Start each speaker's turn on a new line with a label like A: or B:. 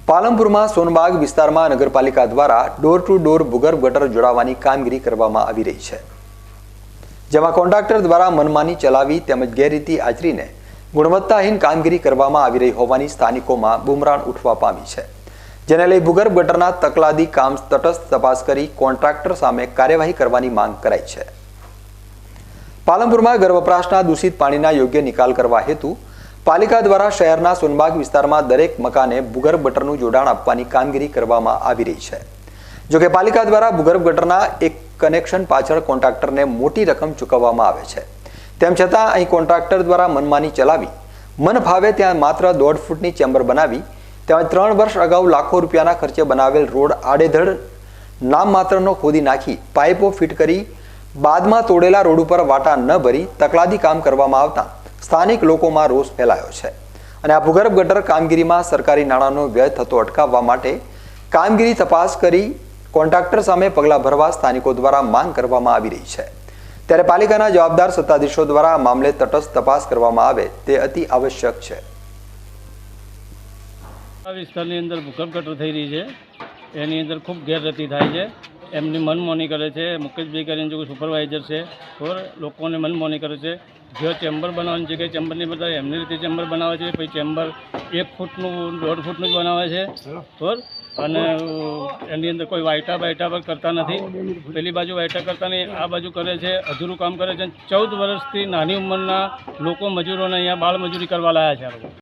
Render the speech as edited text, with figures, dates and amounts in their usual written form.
A: પાલનપુરમાં સોનબાગ વિસ્તારમાં નગરપાલિકા દ્વારા ડોર ટુ ડોર ભૂગર્ભ ગટર જોડાવાની કામગીરી કરવામાં આવી રહી છે, જેમાં કોન્ટ્રાક્ટર દ્વારા મનમાની ચલાવી તેમજ ગેરરીતિ આચરીને ગુણવત્તાહીન કામગીરી કરવામાં આવી રહી હોવાની સ્થાનિકોમાં બુમરાણ ઉઠવા પામી છે, જેને લઈ ભૂગર્ભ ગટરના તકલાદી કામ તટસ્થ તપાસ કરી કોન્ટ્રાક્ટર સામે કાર્યવાહી કરવાની માંગ કરાઈ છે। પાલનપુરમાં ઘર વપરાશના દૂષિત પાણીના યોગ્ય નિકાલ કરવા હેતુ પાલિકા દ્વારા શહેરના સોનબાગ વિસ્તારમાં દરેક મકાને ભૂગર્ભ ગટરનું જોડાણ આપવાની કામગીરી કરવામાં આવી રહી છે। જોકે પાલિકા દ્વારા ભૂગર્ભ ગટરના એક કનેક્શન પાછળ કોન્ટ્રાક્ટરને મોટી રકમ ચૂકવવામાં આવે છે, તેમ છતાં અહીં કોન્ટ્રાક્ટર દ્વારા મનમાની ચલાવી મન ફાવે ત્યાં માત્ર 1.5 ફૂટની ચેમ્બર બનાવી તેમજ 3 વર્ષ અગાઉ લાખો રૂપિયાના ખર્ચે બનાવેલ રોડ આડેધડ નામ માત્રનો ખોદી નાખી પાઇપો ફિટ કરી બાદમાં તોડેલા રોડ ઉપર વાટા ન ભરી તકલાદી કામ કરવામાં આવતા સ્થાનિક લોકોમાં રોષ ફેલાયો છે અને આ ભૂગર્ભ ગટર કામગીરીમાં સરકારી નાણાંનો વ્યય થતો અટકાવવા માટે કામગીરી તપાસ કરી કોન્ટ્રાક્ટર સામે પગલાં ભરવા સ્થાનિકો દ્વારા માંગ કરવામાં આવી રહી છે। ત્યારે પાલિકાના જવાબદાર સત્તાધીશો દ્વારા આ મામલે તટસ્થ તપાસ કરવામાં આવે તે અતિ આવશ્યક છે।
B: આ વિસ્તારની અંદર ભૂગર્ભ ગટર થઈ રહી છે, એની અંદર ખૂબ ગેરરીતિ થાય છે, એમની મનમાની કરે છે। મુકેશભાઈ કરીને જો સુપરવાઇઝર છે તો લોકોને મનમાની કરે છે। જો ચેમ્બર બનાવવાની જગ્યાએ ચેમ્બર નહીં બતાવે એમની રીતે ચેમ્બર બનાવે છે, પછી ચેમ્બર 1 ફૂટનું 1.5 ફૂટનું જ બનાવે છે બરાબર, અને એની અંદર કોઈ વાયટા પર કરતા નથી, પેલી બાજુ વાયટા કરતા નહીં, આ બાજુ કરે છે, અધૂરું કામ કરે છે। 14 વર્ષથી નાની ઉંમરના લોકો મજૂરોને અહીંયા બાળ મજૂરી કરવા લાયા છે।